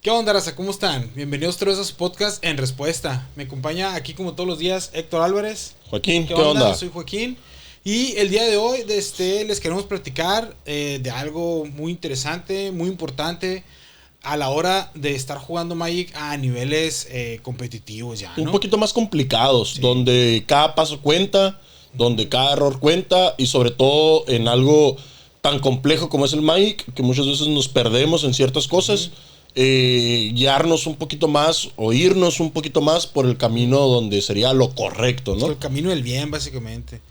¿Qué onda, raza? ¿Cómo están? Bienvenidos todos a su podcast En Respuesta. Me acompaña aquí como todos los días Héctor Álvarez. Joaquín, ¿qué onda? Soy Joaquín. Y el día de hoy les queremos platicar de algo muy interesante, muy importante a la hora de estar jugando Magic a niveles competitivos ya, ¿no? Un poquito más complicados, Sí. donde cada paso cuenta, donde cada error cuenta y sobre todo en algo tan complejo como es el Magic, que muchas veces nos perdemos en ciertas cosas. Guiarnos un poquito más o irnos un poquito más por el camino donde sería lo correcto, ¿no? El camino del bien, básicamente.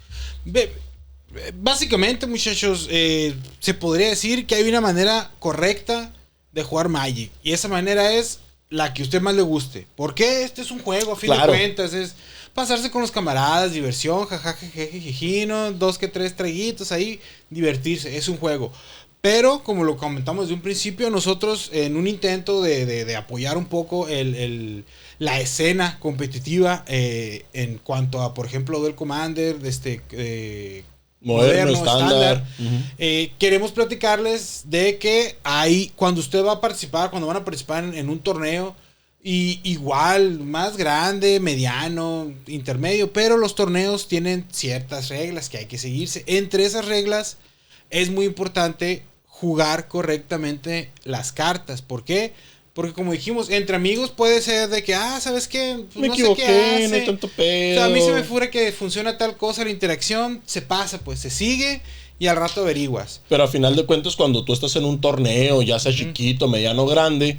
Básicamente, muchachos, se podría decir que hay una manera correcta de jugar Magic. Y esa manera es la que a usted más le guste. Porque este es un juego, a fin de cuentas. Es pasarse con los camaradas, diversión, jajajejejejino, 2 que 3 traguitos ahí, divertirse. Es un juego. Pero, como lo comentamos de un principio, nosotros en un intento de apoyar un poco la escena competitiva en cuanto a, por ejemplo, Duel Commander, Moderno, estándar. Queremos platicarles de que cuando usted va a participar, cuando van a participar en un torneo, y igual, más grande, mediano, intermedio, pero los torneos tienen ciertas reglas que hay que seguirse. Entre esas reglas es muy importante jugar correctamente las cartas. ¿Por qué? Porque como dijimos, entre amigos puede ser de que, ¿sabes qué? Pues me no equivoqué, sé qué hace. no hay tanto pedo. O sea, a mí se me figura que funciona tal cosa, la interacción se pasa, pues se sigue y al rato averiguas. Pero a final de cuentas, cuando tú estás en un torneo, ya sea chiquito, mediano, grande,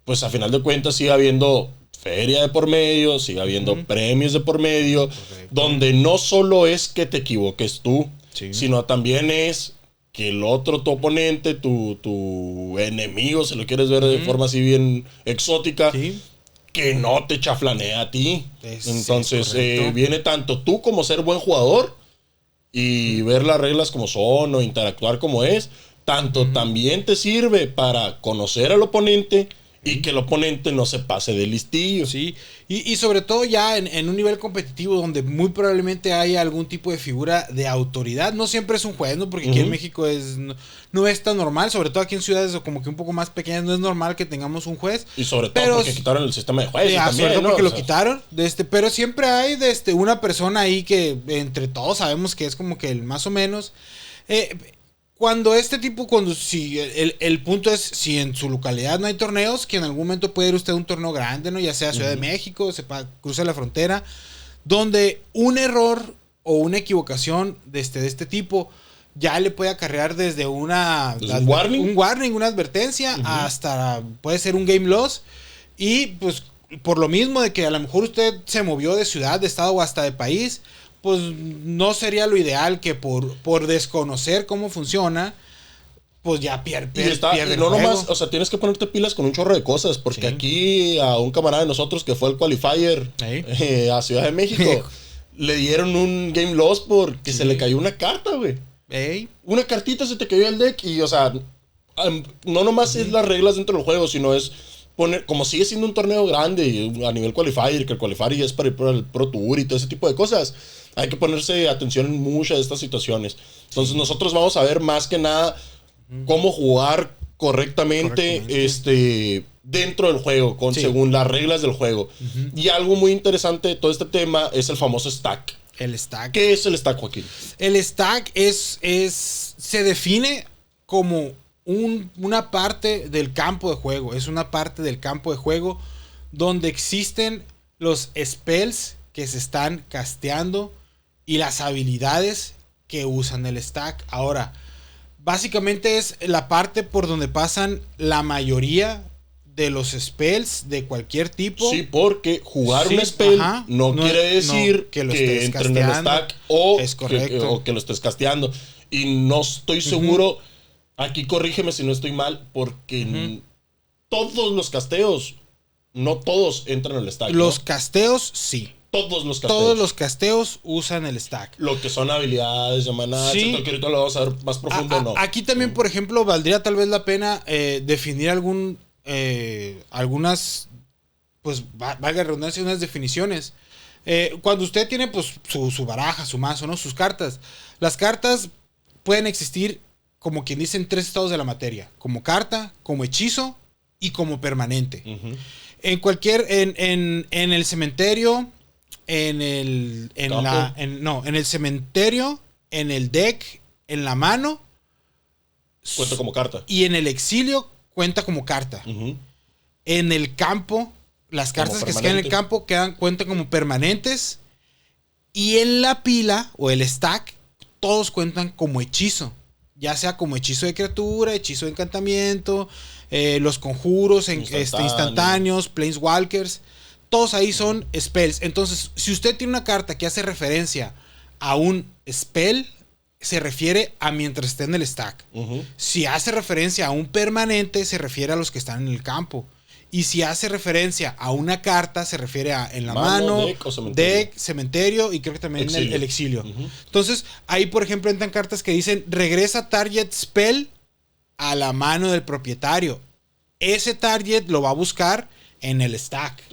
pues a final de cuentas sigue habiendo feria de por medio, sigue habiendo premios de por medio, donde no solo es que te equivoques tú, sino también es que el otro, tu oponente, tu enemigo, si lo quieres ver de forma así bien exótica, que no te chaflanea a ti. Entonces viene tanto tú como ser buen jugador y ver las reglas como son o interactuar como es, tanto también te sirve para conocer al oponente y que el oponente no se pase de listillo. Sí, y sobre todo ya en un nivel competitivo donde muy probablemente haya algún tipo de figura de autoridad. No siempre es un juez, ¿no? Porque aquí en México no es tan normal, sobre todo aquí en ciudades como que un poco más pequeñas, no es normal que tengamos un juez. Y sobre todo porque quitaron el sistema de jueces también, sobre todo ¿no? porque lo quitaron. Pero siempre hay una persona ahí que entre todos sabemos que es como que el más o menos. Si el punto es, si en su localidad no hay torneos, que en algún momento puede ir usted a un torneo grande, ¿no? Ya sea Ciudad de México, cruza la frontera, donde un error o una equivocación de este tipo ya le puede acarrear desde un warning, una advertencia, hasta puede ser un game loss. Y pues por lo mismo de que a lo mejor usted se movió de ciudad, de estado o hasta de país, pues no sería lo ideal que por desconocer cómo funciona, pues ya pierde el no juego. nomás, o sea, tienes que ponerte pilas con un chorro de cosas, porque aquí a un camarada de nosotros que fue el qualifier a Ciudad de México, le dieron un game loss porque se le cayó una carta, güey. Una cartita se te cayó el deck y, o sea, no nomás es las reglas dentro del juego, sino es poner, como sigue siendo un torneo grande a nivel qualifier, que el qualifier es para el Pro Tour y todo ese tipo de cosas, hay que ponerse atención en muchas de estas situaciones. Entonces nosotros vamos a ver más que nada cómo jugar correctamente. Dentro del juego, según las reglas del juego. Y algo muy interesante de todo este tema es el famoso stack. El stack. ¿Qué es el stack, Joaquín? El stack se define como una parte del campo de juego. Es una parte del campo de juego donde existen los spells que se están casteando y las habilidades que usan el stack. Ahora, básicamente es la parte por donde pasan la mayoría de los spells de cualquier tipo. Sí, porque jugar un spell no quiere decir que entre en el stack o que lo estés casteando. Y no estoy seguro, aquí corrígeme si no estoy mal, porque todos los casteos, no todos entran en el stack. Los casteos, sí. Todos los casteos. Todos los casteos usan el stack. Lo que son habilidades de maná, etcétera, que ahorita lo vamos a ver más profundo, ¿no? Aquí también, por ejemplo, valdría tal vez la pena definir algunas, pues, valga la redundancia, unas definiciones. Cuando usted tiene, pues, su baraja, su mazo, ¿no? Sus cartas. Las cartas pueden existir como quien dice, en 3 estados de la materia. Como carta, como hechizo y como permanente. En cualquier... En el cementerio, en el cementerio, en el deck, en la mano. Cuenta como carta. Y en el exilio cuenta como carta. En el campo, las cartas que se quedan en el campo cuentan como permanentes. Y en la pila o el stack, todos cuentan como hechizo. Ya sea como hechizo de criatura, hechizo de encantamiento, los conjuros instantáneos, planeswalkers. Todos ahí son spells. Entonces, si usted tiene una carta que hace referencia a un spell, se refiere a mientras esté en el stack. Si hace referencia a un permanente, se refiere a los que están en el campo. Y si hace referencia a una carta, se refiere a en la mano, deck, cementerio y creo que también el exilio. Entonces, ahí por ejemplo entran cartas que dicen regresa target spell a la mano del propietario. Ese target lo va a buscar en el stack.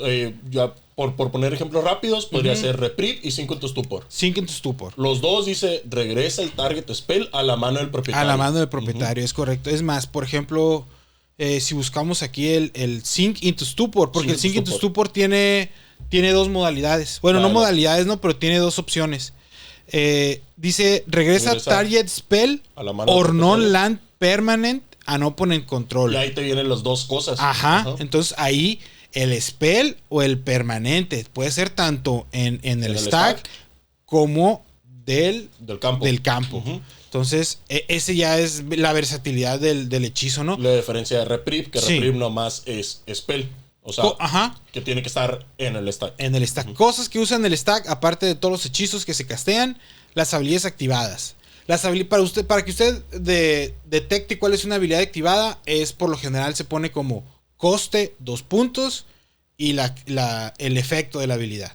Ya por poner ejemplos rápidos, podría ser Reprieve y Sink into Stupor. Sink into Stupor. Los dos dice regresa el target spell a la mano del propietario. A la mano del propietario, es correcto. Es más, por ejemplo, si buscamos aquí el Sink into Stupor, porque el Sink into Stupor tiene 2 modalidades. Bueno, no modalidades, no, pero tiene 2 opciones. Dice regresa target spell or non-land permanent an opponent control. Y ahí te vienen las 2 cosas. Ajá. Entonces ahí el spell o el permanente puede ser tanto en el stack como del campo. Entonces, ese ya es la versatilidad del hechizo, ¿no? La diferencia de Reprieve, que Reprieve nomás es spell. O sea, que tiene que estar en el stack. En el stack. Cosas que usan el stack, aparte de todos los hechizos que se castean, las habilidades activadas. Para que usted detecte cuál es una habilidad activada, es por lo general se pone como coste, 2 puntos y el efecto de la habilidad.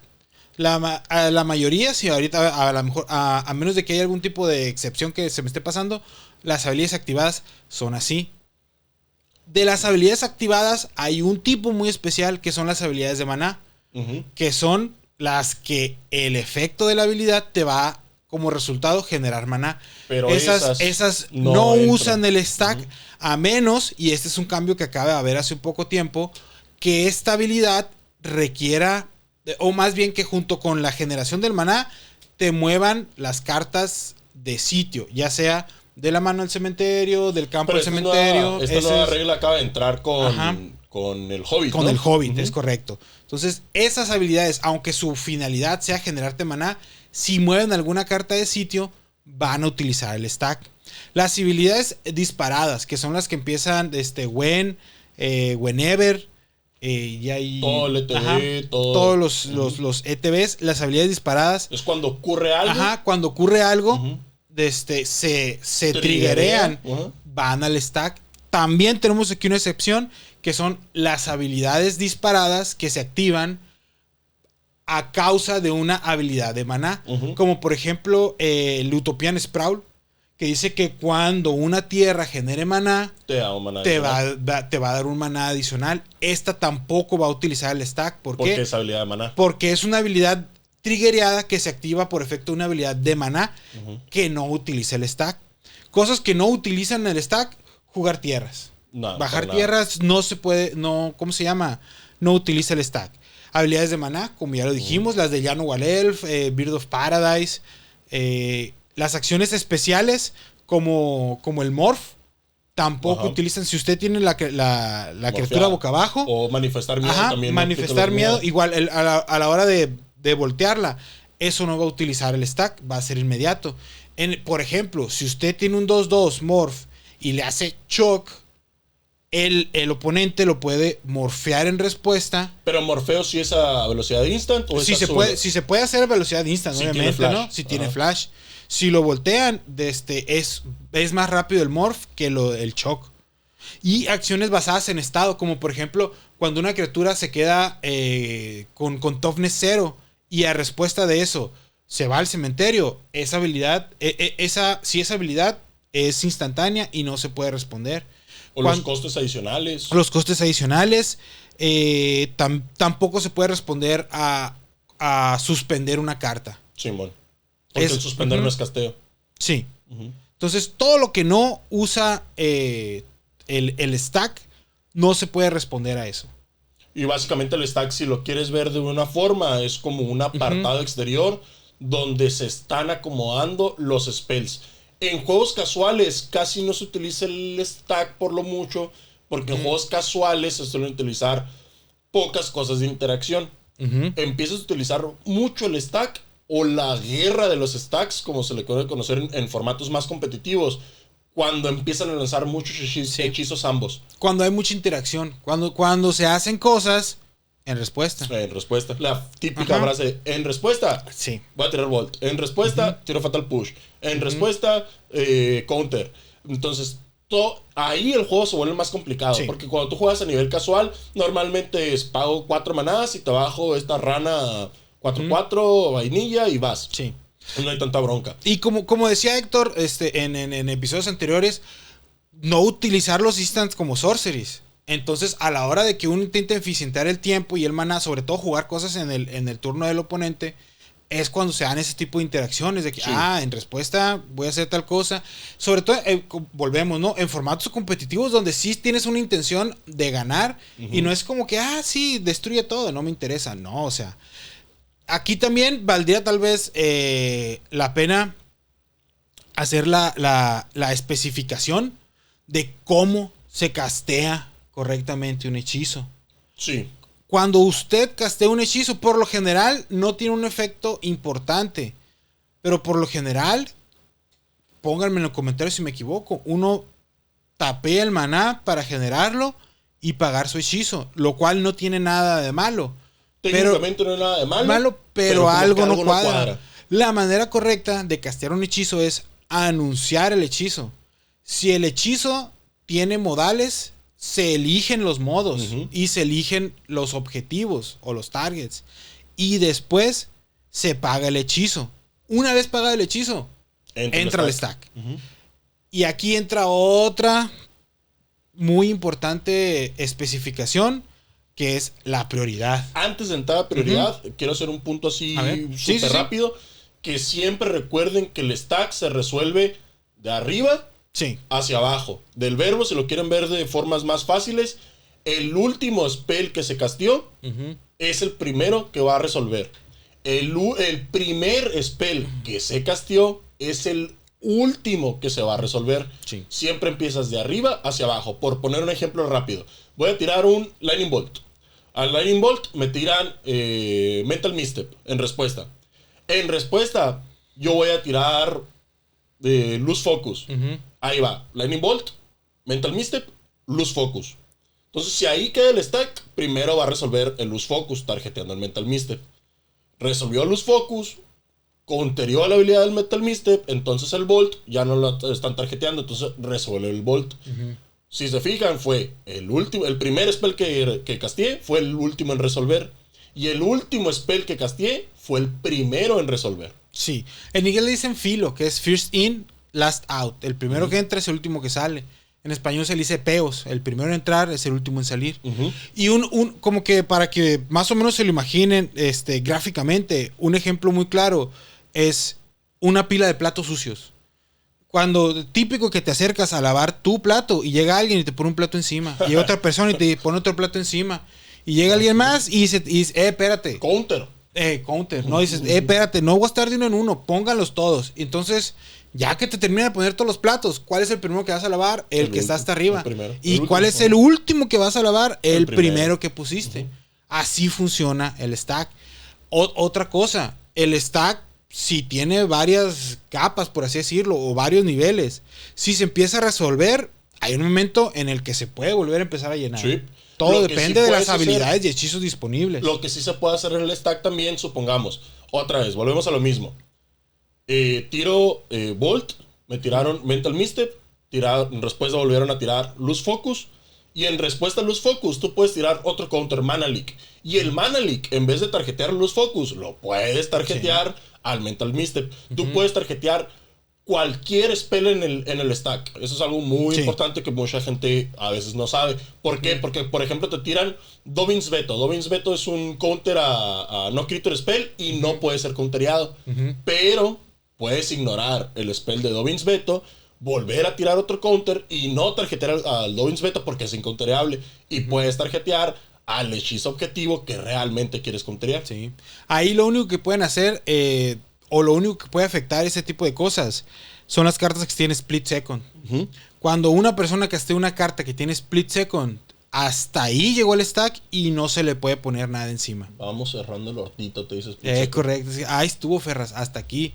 La mayoría, si ahorita a lo mejor, a menos de que haya algún tipo de excepción que se me esté pasando, las habilidades activadas son así. De las habilidades activadas hay un tipo muy especial que son las habilidades de maná, que son las que el efecto de la habilidad te va como resultado generar maná. Pero esas no usan el stack, a menos, y este es un cambio que acaba de haber hace un poco tiempo, que esta habilidad requiera, o más bien que junto con la generación del maná, te muevan las cartas de sitio, ya sea de la mano al cementerio, del campo al cementerio. Esta nueva regla acaba de entrar con el Hobbit. Con el Hobbit, es correcto. Entonces, esas habilidades, aunque su finalidad sea generarte maná, si mueven alguna carta de sitio, van a utilizar el stack. Las habilidades disparadas, que son las que empiezan whenever, y ahí todo el ETB, todos los ETBs, las habilidades disparadas. Es cuando ocurre algo. Cuando ocurre algo, se triggerean, van al stack. También tenemos aquí una excepción, que son las habilidades disparadas que se activan a causa de una habilidad de maná. Como por ejemplo el Utopian Sprawl, que dice que cuando una tierra genere maná, te va a dar un maná adicional. Esta tampoco va a utilizar el stack. ¿Por qué? Porque es habilidad de maná. Porque es una habilidad triggereada que se activa por efecto de una habilidad de maná que no utiliza el stack. Cosas que no utilizan el stack: jugar tierras. Bajar tierras no se puede, ¿cómo se llama? No utiliza el stack. Habilidades de maná, como ya lo dijimos, las de Llanowar Elf, Bird of Paradise, las acciones especiales como el Morph, tampoco utilizan. Si usted tiene la criatura boca abajo, o manifestar miedo también. Manifestar miedo, igual a la hora de voltearla, eso no va a utilizar el stack, va a ser inmediato. Por ejemplo, si usted tiene un 2-2 Morph y le hace shock, el oponente lo puede morfear en respuesta. Pero morfeo si es a velocidad instant o si se puede hacer a velocidad instant, obviamente, ¿no? Si tiene flash. Si lo voltean, es más rápido el morph que el shock. Y acciones basadas en estado, como por ejemplo, cuando una criatura se queda con toughness 0 y a respuesta de eso se va al cementerio, esa habilidad, si esa habilidad es instantánea y no se puede responder. O los costes adicionales. Los costes adicionales. Tampoco se puede responder a suspender una carta. Simón. Porque el suspender no es casteo. Sí. Entonces, todo lo que no usa el stack, no se puede responder a eso. Y básicamente el stack, si lo quieres ver de una forma, es como un apartado exterior donde se están acomodando los spells. En juegos casuales casi no se utiliza el stack por lo mucho, porque en juegos casuales se suelen utilizar pocas cosas de interacción. Empiezas a utilizar mucho el stack o la guerra de los stacks, como se le puede conocer en formatos más competitivos, cuando empiezan a lanzar muchos hechizos ambos. Cuando hay mucha interacción, cuando se hacen cosas en respuesta. En respuesta. La típica frase, en respuesta, sí, voy a tirar Bolt. En respuesta, tiro Fatal Push. En respuesta, Counter. Entonces, ahí el juego se vuelve más complicado. Sí. Porque cuando tú juegas a nivel casual, normalmente es pago 4 manadas y te bajo esta rana 4-4, vainilla y vas. Sí. No hay tanta bronca. Y como decía Héctor en episodios anteriores, no utilizar los instants como sorceries. Entonces, a la hora de que uno intente eficientar el tiempo y el maná, sobre todo jugar cosas en el turno del oponente, es cuando se dan ese tipo de interacciones de que, en respuesta voy a hacer tal cosa. Sobre todo, volvemos, ¿no? En formatos competitivos donde sí tienes una intención de ganar y no es como que, sí, destruye todo, no me interesa. No, o sea, aquí también valdría tal vez la pena hacer la especificación de cómo se castea correctamente un hechizo. Sí. Cuando usted castea un hechizo, por lo general no tiene un efecto importante. Pero por lo general, pónganme en los comentarios si me equivoco, uno tapea el maná para generarlo y pagar su hechizo, lo cual no tiene nada de malo. Técnicamente no es nada de malo, pero algo no cuadra. La manera correcta de castear un hechizo es anunciar el hechizo. Si el hechizo tiene modales, se eligen los modos y se eligen los objetivos o los targets. Y después se paga el hechizo. Una vez pagado el hechizo, entra el stack. Y aquí entra otra muy importante especificación, que es la prioridad. Antes de entrar a prioridad, quiero hacer un punto así súper rápido. Que siempre recuerden que el stack se resuelve de arriba hacia abajo. Del verbo, si lo quieren ver de formas más fáciles, el último spell que se casteó es el primero que va a resolver. El primer spell que se casteó es el último que se va a resolver. Siempre empiezas de arriba hacia abajo. Por poner un ejemplo rápido, voy a tirar un Lightning Bolt. Al Lightning Bolt me tiran Mental Misstep en respuesta. En respuesta, yo voy a tirar Luz Focus. Ahí va, Lightning Bolt, Mental Misstep, Luz Focus. Entonces, si ahí queda el stack, primero va a resolver el Luz Focus, tarjeteando el Mental Misstep. Resolvió Luz Focus, counterió la habilidad del Mental Misstep, entonces el Bolt ya no lo están tarjeteando, entonces resuelve el Bolt. Si se fijan, fue el primer spell que casteé fue el último en resolver. Y el último spell que casteé fue el primero en resolver. Sí. En inglés le dicen filo, que es first in, last out. El primero que entra es el último que sale. En español se le dice peos. El primero en entrar es el último en salir. Y como que para que más o menos se lo imaginen gráficamente, un ejemplo muy claro es una pila de platos sucios. Cuando típico que te acercas a lavar tu plato y llega alguien y te pone un plato encima. Y llega otra persona y te pone otro plato encima. Y llega alguien más y dice, espérate. Counter. No, dices, espérate, no voy a estar de uno en uno, pónganlos todos. Entonces, ya que te termina de poner todos los platos, ¿cuál es el primero que vas a lavar? El que está hasta arriba. ¿Y cuál es el último que vas a lavar? El primero que pusiste. Así funciona el stack. Otra cosa, el stack, si tiene varias capas, por así decirlo, o varios niveles, si se empieza a resolver, hay un momento en el que se puede volver a empezar a llenar. Sí. Todo depende de las habilidades y hechizos disponibles. Lo que sí se puede hacer en el stack también, supongamos. Otra vez, volvemos a lo mismo. Tiro Bolt, me tiraron Mental Misstep, en respuesta volvieron a tirar Luz Focus. Y en respuesta a Luz Focus, tú puedes tirar otro counter, Mana Leak. Y el Mana Leak, en vez de tarjetear Luz Focus, lo puedes tarjetear al Mental Misstep. Tú puedes tarjetear cualquier spell en el stack. Eso es algo muy importante que mucha gente a veces no sabe. ¿Por qué? Porque, por ejemplo, te tiran Dovin's Veto. Dovin's Veto es un counter a no creature spell y no puede ser countereado. Pero puedes ignorar el spell de Dovin's Veto, volver a tirar otro counter y no tarjetear al Dovin's Beta porque es incountereable. Y puedes tarjetear al hechizo objetivo que realmente quieres counterear. Sí. Ahí lo único que pueden hacer, o lo único que puede afectar ese tipo de cosas, son las cartas que tienen Split Second. Cuando una persona castea una carta que tiene Split Second, hasta ahí llegó el stack y no se le puede poner nada encima. Vamos cerrando el hornito, te dices. Correcto. Ahí estuvo Ferras, hasta aquí.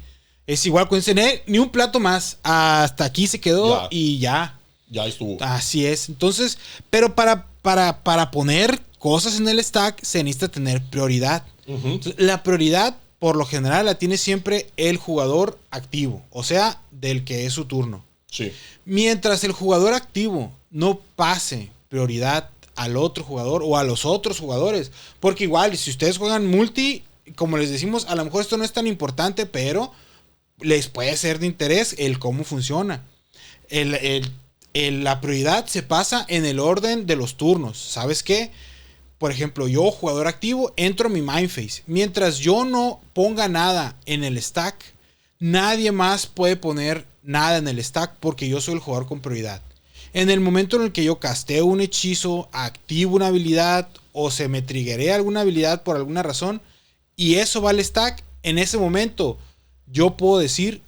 Es igual con CNE, ni un plato más. Hasta aquí se quedó y ya. Ya estuvo. Así es. Entonces, pero para poner cosas en el stack se necesita tener prioridad. Entonces, la prioridad, por lo general, la tiene siempre el jugador activo. O sea, del que es su turno. Sí. Mientras el jugador activo no pase prioridad al otro jugador o a los otros jugadores. Porque igual, si ustedes juegan multi, como les decimos, a lo mejor esto no es tan importante, pero les puede ser de interés el cómo funciona. La prioridad se pasa en el orden de los turnos. ¿Sabes qué? Por ejemplo, yo, jugador activo, entro a mi Mindphase. Mientras yo no ponga nada en el stack, nadie más puede poner nada en el stack porque yo soy el jugador con prioridad. En el momento en el que yo casteo un hechizo, activo una habilidad o se me triggerea alguna habilidad por alguna razón y eso va al stack, en ese momento yo puedo decir,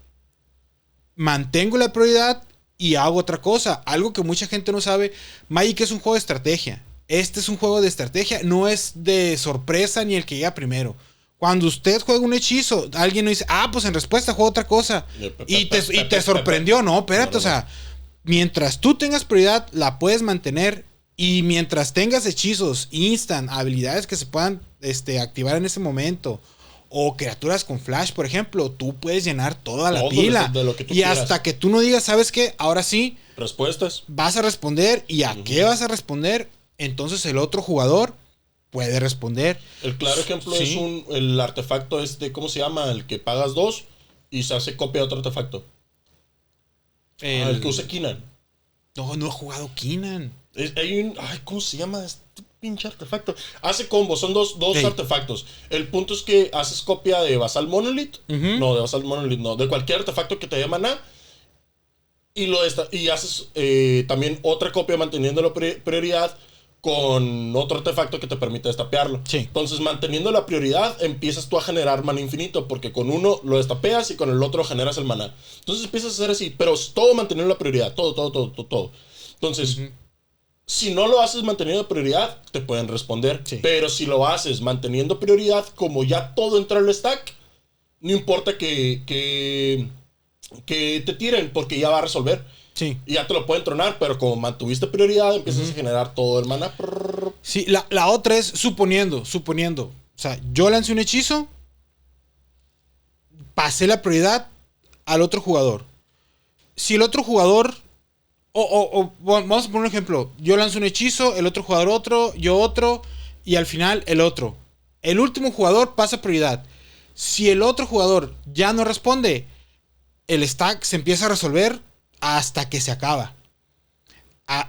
mantengo la prioridad y hago otra cosa. Algo que mucha gente no sabe, Magic es un juego de estrategia. Este es un juego de estrategia, no es de sorpresa ni el que llega primero. Cuando usted juega un hechizo, alguien no dice, pues en respuesta juega otra cosa. Y te sorprendió. No, espérate, o sea, mientras tú tengas prioridad, la puedes mantener. Y mientras tengas hechizos instant, habilidades que se puedan activar en ese momento, o criaturas con flash, por ejemplo, tú puedes llenar toda la pila. De lo que tú y quieras. Hasta que tú no digas, ¿sabes qué? Ahora sí. Respuestas. Vas a responder. ¿Y a qué vas a responder? Entonces el otro jugador puede responder. El claro ejemplo es el artefacto ¿cómo se llama? El que pagas 2 y se hace copia de otro artefacto. El que usa Kinan. No he jugado Kinan. ¿Cómo se llama este pinche artefacto? Hace combo, son dos artefactos. El punto es que haces copia de Basal Monolith. No, de Basal Monolith no. De cualquier artefacto que te dé maná. Y haces también otra copia manteniendo la prioridad con otro artefacto que te permite destapearlo. Sí. Entonces, manteniendo la prioridad, empiezas tú a generar mana infinito, porque con uno lo destapeas y con el otro generas el mana. Entonces empiezas a hacer así, pero todo manteniendo la prioridad, todo. Entonces, si no lo haces manteniendo la prioridad, te pueden responder. Sí. Pero si lo haces manteniendo prioridad, como ya todo entra al stack, no importa que te tiren, porque ya va a resolver. Sí. Y ya te lo pueden tronar, pero como mantuviste prioridad, empiezas a generar todo el mana. Sí, la otra es suponiendo. O sea, yo lancé un hechizo, pasé la prioridad al otro jugador. Si el otro jugador... vamos a poner un ejemplo. Yo lanzo un hechizo, el otro jugador otro, yo otro, y al final el otro. El último jugador pasa prioridad. Si el otro jugador ya no responde, el stack se empieza a resolver hasta que se acaba.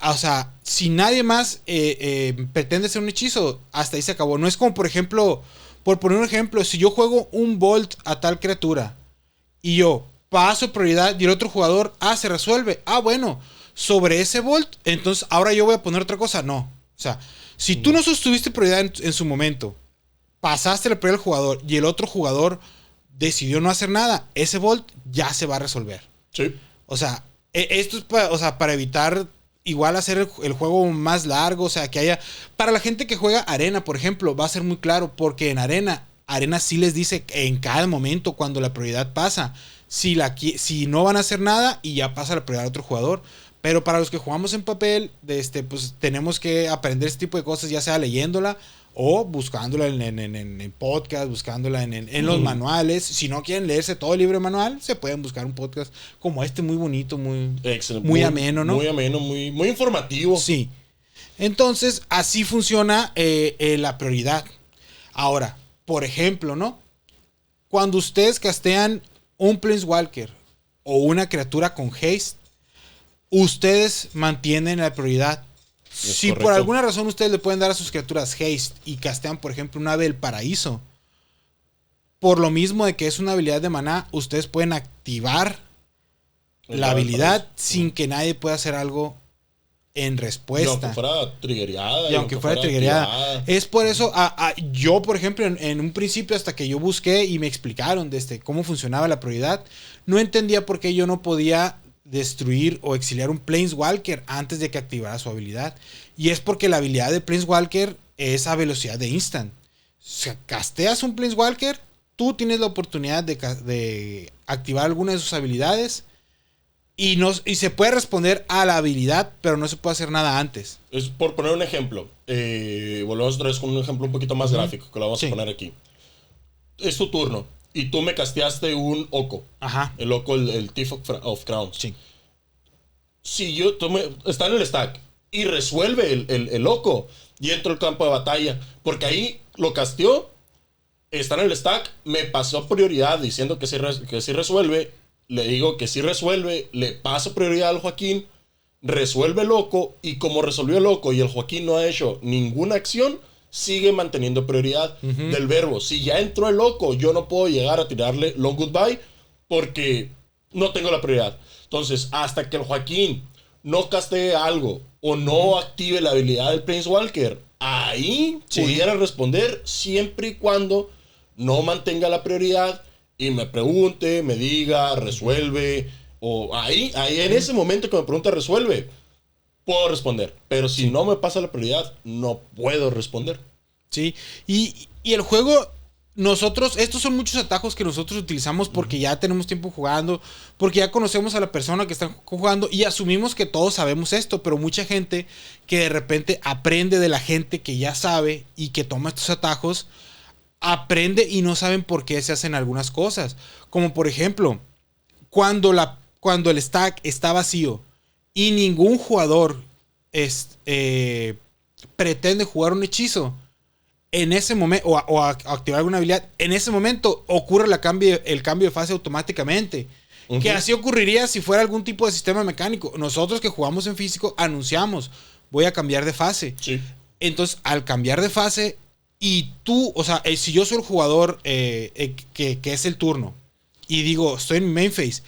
O sea, si nadie más pretende hacer un hechizo, hasta ahí se acabó. No es como, por ejemplo, por poner un ejemplo, si yo juego un Bolt a tal criatura y yo paso prioridad y el otro jugador se resuelve. Bueno, sobre ese Bolt, entonces ahora yo voy a poner otra cosa. No. O sea, si tú no sostuviste prioridad en su momento, pasaste la prioridad al jugador y el otro jugador decidió no hacer nada, ese Bolt ya se va a resolver. Sí. O sea, esto es para evitar igual hacer el juego más largo. O sea, que haya... Para la gente que juega Arena, por ejemplo, va a ser muy claro. Porque en Arena sí les dice en cada momento cuando la prioridad pasa. Si no van a hacer nada y ya pasa la prioridad a otro jugador. Pero para los que jugamos en papel, pues tenemos que aprender este tipo de cosas, ya sea leyéndola o buscándola en podcast, buscándola en los manuales. Si no quieren leerse todo el libro manual, se pueden buscar un podcast como muy bonito, muy ameno, ¿no? Muy ameno, muy informativo. Sí. Entonces, así funciona la prioridad. Ahora, por ejemplo, ¿no? Cuando ustedes castean un Planeswalker o una criatura con haste, ustedes mantienen la prioridad. Si correcto. Por alguna razón ustedes le pueden dar a sus criaturas haste y castean, por ejemplo, un ave del paraíso, por lo mismo de que es una habilidad de maná, ustedes pueden activar la habilidad sin que nadie pueda hacer algo en respuesta. Y aunque fuera triggereada. Y aunque fuera triggereada. Es por eso, yo, por ejemplo, en un principio, hasta que yo busqué y me explicaron cómo funcionaba la prioridad, no entendía por qué yo no podía destruir o exiliar un Planeswalker antes de que activara su habilidad. Y es porque la habilidad de Planeswalker es a velocidad de instant. Si casteas un Planeswalker, tú tienes la oportunidad de activar alguna de sus habilidades y se puede responder a la habilidad, pero no se puede hacer nada antes. Es por poner un ejemplo. Volvemos otra vez con un ejemplo un poquito más gráfico, que lo vamos a poner aquí. Es tu turno y tú me casteaste un Oko. Ajá. El Oko, el Thief of Crowns. Sí. Si está en el stack y resuelve el Oko y entro al campo de batalla, porque ahí lo casteó, está en el stack, me pasó prioridad diciendo que sí resuelve, le digo que sí resuelve, le paso prioridad al Joaquín, resuelve el Oko, y como resolvió el Oko y el Joaquín no ha hecho ninguna acción, sigue manteniendo prioridad del verbo. Si ya entró el Oko, yo no puedo llegar a tirarle long goodbye porque no tengo la prioridad. Entonces, hasta que el Joaquín no castee algo o no active la habilidad del Planeswalker, ahí pudiera responder, siempre y cuando no mantenga la prioridad y me pregunte, me diga, resuelve, o ahí en ese momento que me pregunta, resuelve, puedo responder. Pero si no me pasa la prioridad, no puedo responder. Sí, y el juego, estos son muchos atajos que nosotros utilizamos porque ya tenemos tiempo jugando, porque ya conocemos a la persona que está jugando y asumimos que todos sabemos esto, pero mucha gente que de repente aprende de la gente que ya sabe y que toma estos atajos, aprende y no saben por qué se hacen algunas cosas. Como por ejemplo, cuando el stack está vacío y ningún jugador pretende jugar un hechizo, en ese momento, o activar alguna habilidad, en ese momento ocurre el cambio de fase automáticamente. Que así ocurriría si fuera algún tipo de sistema mecánico. Nosotros que jugamos en físico anunciamos, voy a cambiar de fase. Sí. Entonces, al cambiar de fase, y tú, o sea, si yo soy el jugador que es el turno, y digo, estoy en main phase,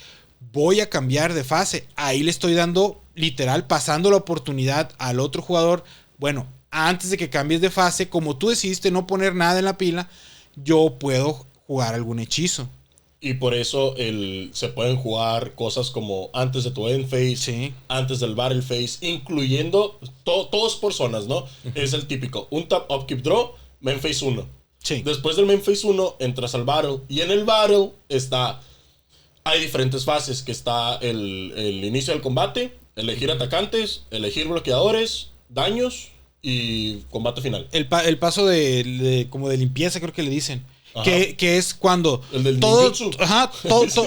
voy a cambiar de fase, ahí le estoy dando, literal, pasando la oportunidad al otro jugador. Bueno, antes de que cambies de fase, como tú decidiste no poner nada en la pila, yo puedo jugar algún hechizo. Y por eso se pueden jugar cosas como antes de tu end phase, antes del battle phase, incluyendo todos por zonas, ¿no? Es el típico, un tap, upkeep, draw, main phase 1. Sí. Después del main phase 1 entras al battle, y en el battle hay diferentes fases, que está el inicio del combate, elegir atacantes, elegir bloqueadores, daños y combate final. El paso como de limpieza, creo que le dicen. Que es cuando el del ninjutsu.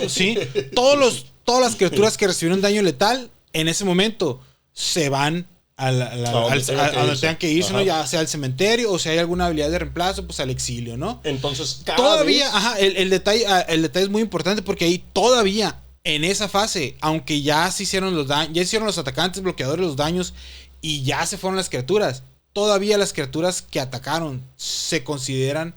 Sí, todas las criaturas que recibieron daño letal en ese momento se van a donde tengan que irse, ¿no? Ya sea al cementerio, o si hay alguna habilidad de reemplazo, pues al exilio, ¿no? Entonces, todavía el detalle es muy importante, porque ahí todavía en esa fase, aunque ya se hicieron ya hicieron los atacantes, bloqueadores, los daños, y ya se fueron las criaturas, todavía las criaturas que atacaron se consideran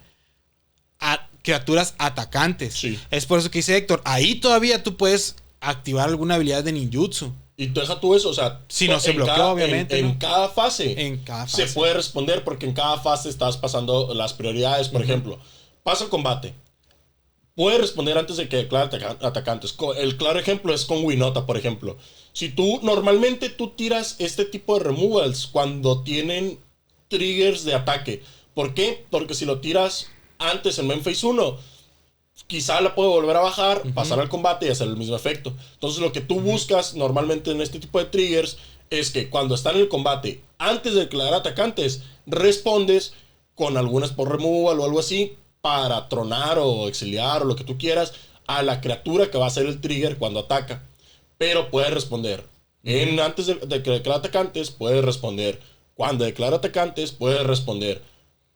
criaturas atacantes. Sí. Es por eso que dice Héctor, ahí todavía tú puedes activar alguna habilidad de ninjutsu. Y deja tú eso, o sea, si no se bloqueó, obviamente. En cada fase se puede responder, porque en cada fase estás pasando las prioridades. Por ejemplo, pasa el combate, puede responder antes de que declare atacantes. El claro ejemplo es con Winota, por ejemplo. Si normalmente tú tiras este tipo de removals cuando tienen triggers de ataque. ¿Por qué? Porque si lo tiras antes en main phase 1, quizá la puedo volver a bajar, pasar al combate y hacer el mismo efecto. Entonces lo que tú buscas normalmente en este tipo de triggers es que cuando están en el combate, antes de declarar atacantes, respondes con algunas por removal o algo así, para tronar o exiliar o lo que tú quieras a la criatura que va a ser el trigger cuando ataca. Pero puedes responder antes de que declare atacantes, puedes responder cuando declara atacantes, puedes responder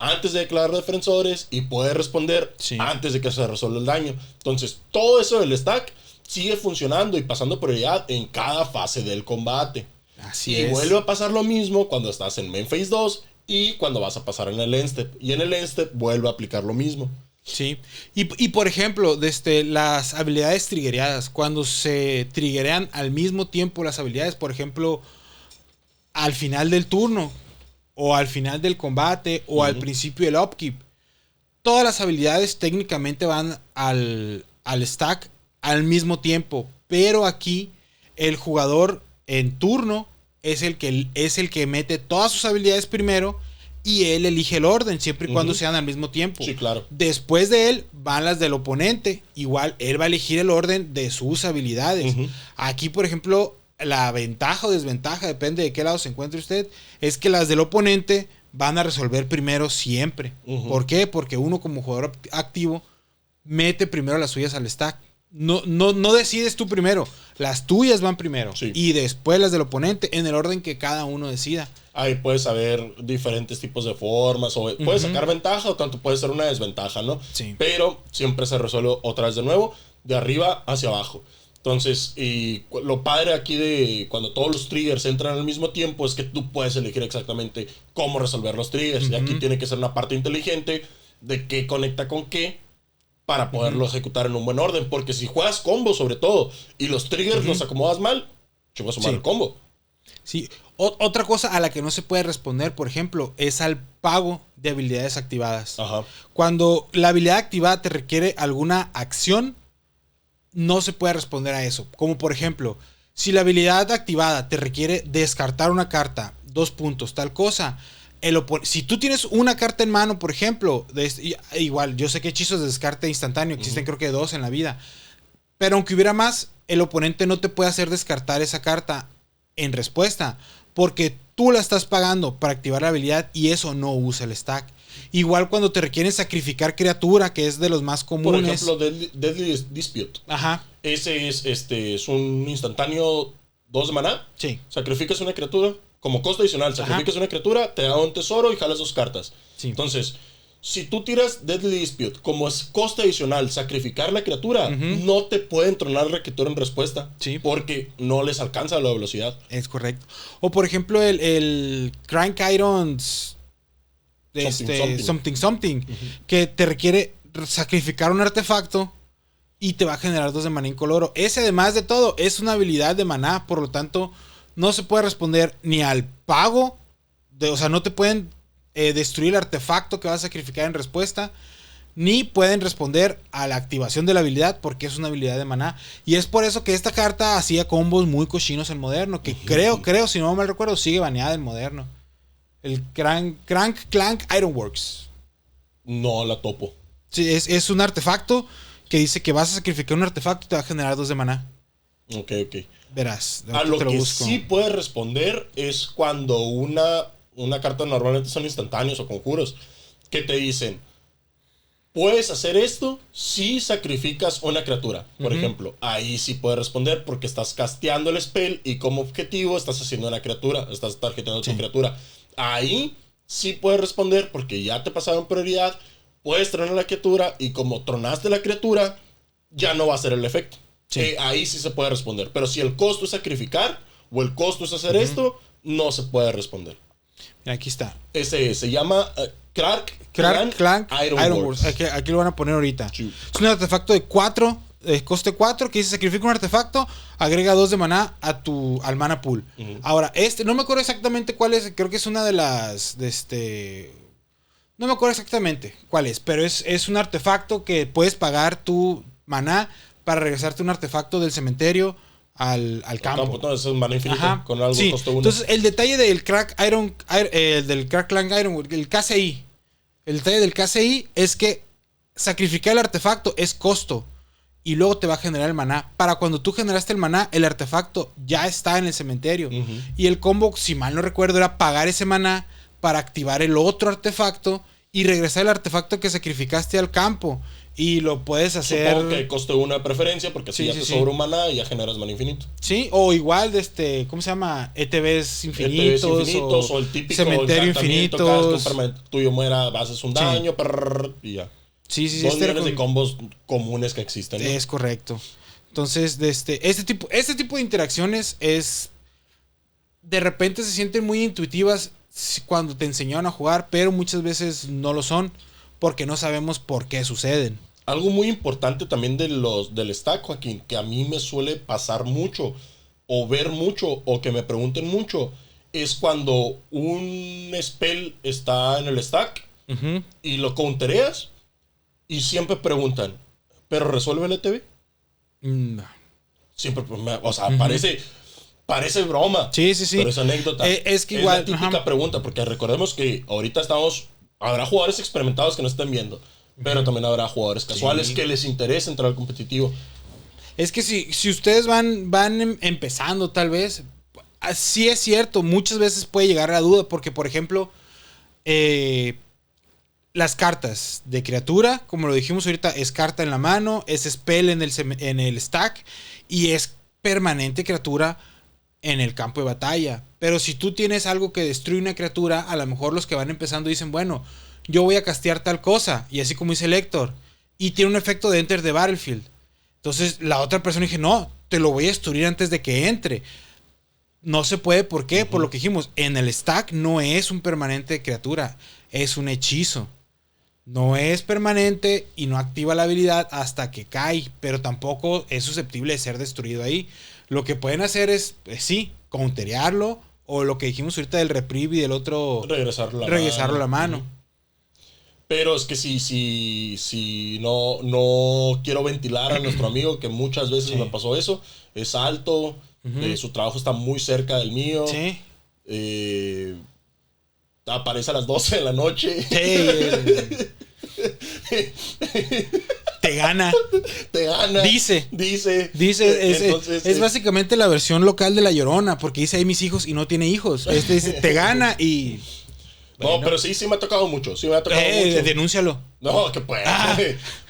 antes de declarar defensores, y puede responder antes de que se resuelva el daño. Entonces, todo eso del stack sigue funcionando y pasando prioridad en cada fase del combate. Así es. Y vuelve a pasar lo mismo cuando estás en main phase 2 y cuando vas a pasar en el end step. Y en el end step vuelve a aplicar lo mismo. Sí. Y por ejemplo, las habilidades triggereadas, cuando se triggerean al mismo tiempo las habilidades, por ejemplo, al final del turno, o al final del combate, o al principio del upkeep, todas las habilidades técnicamente van al stack al mismo tiempo. Pero aquí, el jugador en turno es el que mete todas sus habilidades primero. Y él elige el orden, siempre y cuando sean al mismo tiempo. Sí, claro. Después de él van las del oponente. Igual, él va a elegir el orden de sus habilidades. Aquí, por ejemplo, la ventaja o desventaja, depende de qué lado se encuentre usted, es que las del oponente van a resolver primero siempre. ¿Por qué? Porque uno como jugador activo mete primero las suyas al stack. No decides tú primero. Las tuyas van primero. Sí. Y después las del oponente en el orden que cada uno decida. Ahí puedes saber diferentes tipos de formas. O puedes sacar ventaja o tanto puede ser una desventaja, ¿no? Sí. Pero siempre se resuelve otra vez de nuevo, de arriba hacia abajo. Entonces, y lo padre aquí de cuando todos los triggers entran al mismo tiempo es que tú puedes elegir exactamente cómo resolver los triggers. Y aquí tiene que ser una parte inteligente de qué conecta con qué para poderlo ejecutar en un buen orden. Porque si juegas combo sobre todo y los triggers los acomodas mal, chingas a sumar el combo. Sí. Otra cosa a la que no se puede responder, por ejemplo, es al pago de habilidades activadas. Ajá. Cuando la habilidad activada te requiere alguna acción, no se puede responder a eso. Como por ejemplo, si la habilidad activada te requiere descartar una carta, 2 puntos, tal cosa. Si tú tienes una carta en mano, por ejemplo, igual, yo sé que hechizos de descarte instantáneo existen, creo que 2 en la vida. Pero aunque hubiera más, el oponente no te puede hacer descartar esa carta en respuesta, porque tú la estás pagando para activar la habilidad y eso no usa el stack. Igual cuando te requieren sacrificar criatura, que es de los más comunes. Por ejemplo, Deadly Dispute. Ajá. Ese es un instantáneo 2 de maná. Sí. Sacrificas una criatura. Como costo adicional, sacrificas una criatura, te da un tesoro y jalas 2 cartas. Sí. Entonces, si tú tiras Deadly Dispute como es coste adicional, sacrificar la criatura, no te pueden tronar la criatura en respuesta. Sí. Porque no les alcanza la velocidad. Es correcto. O por ejemplo, el Crank Irons something. Que te requiere sacrificar un artefacto y te va a generar 2 de maná incoloro. Ese, además de todo, es una habilidad de maná, por lo tanto, no se puede responder ni al pago. O sea, no te pueden destruir el artefacto que vas a sacrificar en respuesta, ni pueden responder a la activación de la habilidad, porque es una habilidad de maná. Y es por eso que esta carta hacía combos muy cochinos en Moderno, que creo, si no mal recuerdo, sigue baneada en Moderno. El Clank Ironworks. No la topo. Sí, es un artefacto que dice que vas a sacrificar un artefacto y te va a generar 2 de maná. Ok. Verás. A lo que sí puedes responder es cuando una carta, normalmente son instantáneos o conjuros, que te dicen, puedes hacer esto si sacrificas una criatura. Por ejemplo, ahí sí puedes responder porque estás casteando el spell y como objetivo estás haciendo una criatura, estás targeteando tu criatura. Ahí sí puedes responder porque ya te pasaron prioridad, puedes tronar la criatura y como tronaste la criatura, ya no va a ser el efecto. Sí. Ahí sí se puede responder. Pero si el costo es sacrificar o el costo es hacer esto, no se puede responder. Mira, aquí está. Ese se llama Clank Ironworks. Aquí lo van a poner ahorita. Sí. Es un artefacto de 4, coste 4, que dice sacrifica un artefacto, agrega 2 de maná al mana pool. Ahora, no me acuerdo exactamente cuál es, creo que es una de las no me acuerdo exactamente cuál es, pero es un artefacto que puedes pagar tu maná para regresarte un artefacto del cementerio al campo. No, es un maná infinito con algo costo 1. Entonces, el detalle del Clank Iron, el KCI, el detalle del KCI es que sacrificar el artefacto es costo y luego te va a generar el maná. Para cuando tú generaste el maná, el artefacto ya está en el cementerio. Y el combo, si mal no recuerdo, era pagar ese maná para activar el otro artefacto y regresar el artefacto que sacrificaste al campo. Y lo puedes hacer. Supongo que coste 1 de preferencia, porque así ya te sobra un maná y ya generas maná infinito. Sí, o igual ¿cómo se llama? ETBs infinitos. O el típico cementerio infinitos. Cada vez que un permanente tuyo muera, haces un daño, y ya. Sí. 2 millones de combos comunes que existen, ¿no? Es correcto. Entonces, este tipo de interacciones de repente se sienten muy intuitivas cuando te enseñaron a jugar, pero muchas veces no lo son. porque no sabemos por qué suceden. Algo muy importante también del stack, Joaquín, que a mí me suele pasar mucho, o ver mucho, o que me pregunten mucho, es cuando un spell está en el stack y lo countereas y siempre preguntan, ¿pero resuelve el ETB? No. Siempre, o sea, parece broma. Sí. Pero es anécdota. Es que igual. Es la típica pregunta, porque recordemos que ahorita habrá jugadores experimentados que no estén viendo, pero también habrá jugadores casuales que les interesa entrar al competitivo. Es que si ustedes van empezando, tal vez, sí es cierto, muchas veces puede llegar la duda, porque, por ejemplo, las cartas de criatura, como lo dijimos ahorita, es carta en la mano, es spell en el stack y es permanente criatura en el campo de batalla. Pero si tú tienes algo que destruye una criatura, a lo mejor los que van empezando dicen, bueno, yo voy a castear tal cosa, y así como dice el Héctor, y tiene un efecto de Enter the Battlefield. Entonces la otra persona dice, no, te lo voy a destruir antes de que entre. No se puede, ¿por qué? Por lo que dijimos, en el stack no es un permanente de criatura, es un hechizo. No es permanente y no activa la habilidad hasta que cae, pero tampoco es susceptible de ser destruido ahí. Lo que pueden hacer es, sí, counterearlo, o lo que dijimos ahorita del reprieve y del otro, regresarlo a la mano. Pero es que si no quiero ventilar a nuestro amigo, que muchas veces me pasó eso, es alto, su trabajo está muy cerca del mío. Sí. Aparece a las 12 de la noche. Te gana. Dice. Entonces, es básicamente la versión local de La Llorona, porque dice ahí mis hijos y no tiene hijos. Dice, te gana y... Bueno. No, pero sí me ha tocado mucho. Sí me ha tocado mucho. Denúncialo. No, que pues.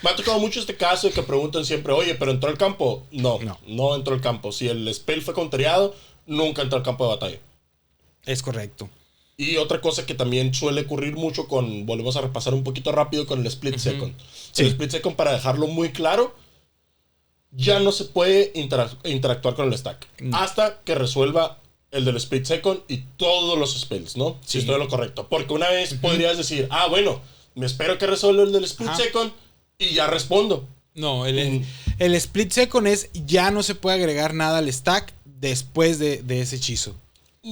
Me ha tocado mucho este caso de que preguntan siempre, oye, ¿pero entró al campo? No entró al campo. Si el spell fue countereado, nunca entró al campo de batalla. Es correcto. Y otra cosa que también suele ocurrir mucho volvemos a repasar un poquito rápido con el Split Second. Sí. El Split Second, para dejarlo muy claro, ya no se puede interactuar con el stack. Hasta que resuelva el del Split Second y todos los spells, ¿no? Si estoy en lo correcto. Porque una vez podrías decir, bueno, me espero que resuelva el del Split Second y ya respondo. No, el Split Second es ya no se puede agregar nada al stack después de ese hechizo.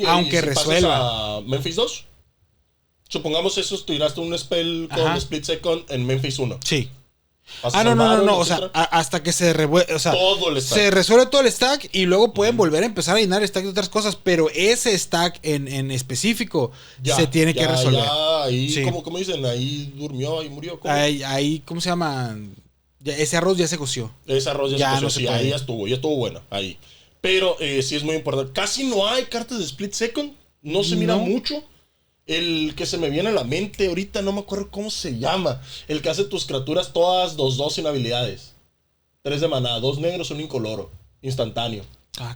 Aunque resuelva. A Memphis 2. Supongamos eso, tiraste un spell con Split Second en Memphis 1. Sí. No. O sea, hasta que se revuelve. O sea, todo el stack. Se resuelve todo el stack y luego pueden volver a empezar a llenar el stack de otras cosas. Pero ese stack en específico se tiene que resolver. Ahí, como dicen, ahí durmió, ahí murió. Ahí, ¿cómo se llama? Ese arroz ya se coció. Ese arroz ya se coció. Sí, ahí ya estuvo bueno. Ahí. Pero sí es muy importante. Casi no hay cartas de Split Second. No se mira mucho. El que se me viene a la mente ahorita, no me acuerdo cómo se llama. El que hace tus criaturas todas 2/2 sin habilidades. 3 de maná, 2 negros, 1 incoloro. Instantáneo.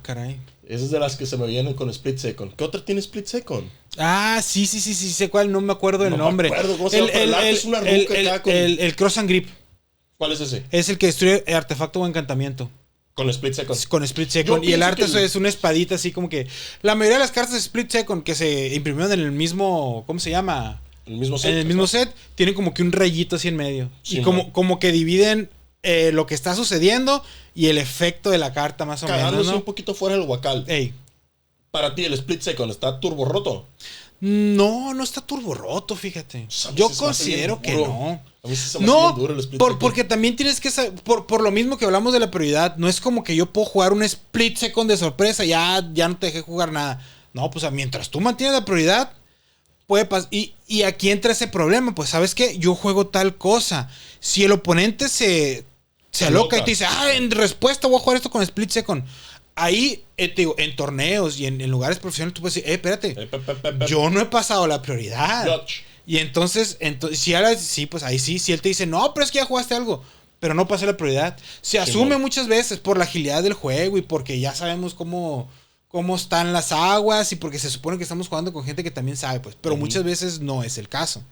Caray. Esa es de las que se me vienen con Split Second. ¿Qué otra tiene Split Second? Sí, sé cuál. No me acuerdo el nombre. No me acuerdo cómo se llama. Es una ruca acá con... el Cross and Grip. ¿Cuál es ese? Es el que destruye artefacto o encantamiento. Con Split Second. Con Split Second. Y el arte es una espadita así como que... La mayoría de las cartas de Split Second que se imprimieron en el mismo... ¿Cómo se llama? El mismo set. En el mismo set. Tienen como que un rayito así en medio. Sí, y como que dividen lo que está sucediendo y el efecto de la carta más o menos. Cagándose un poquito fuera del huacal. Para ti el Split Second está turbo roto. No está turbo roto, fíjate. Yo considero que no. A mí se me hace bien duro el Split Second. Porque también tienes que saber, por lo mismo que hablamos de la prioridad, no es como que yo puedo jugar un Split Second de sorpresa, ya no te dejé jugar nada. No, pues mientras tú mantienes la prioridad, puede pasar. Y aquí entra ese problema, pues ¿sabes qué? Yo juego tal cosa. Si el oponente se aloca y te dice, en respuesta voy a jugar esto con Split Second. Ahí, te digo, en torneos y en lugares profesionales tú puedes decir, espérate, yo no he pasado la prioridad. Y entonces pues ahí sí, si él te dice, no, pero es que ya jugaste algo, pero no pasé la prioridad. Se asume muchas veces por la agilidad del juego y porque ya sabemos cómo están las aguas y porque se supone que estamos jugando con gente que también sabe, pues, pero muchas veces no es el caso.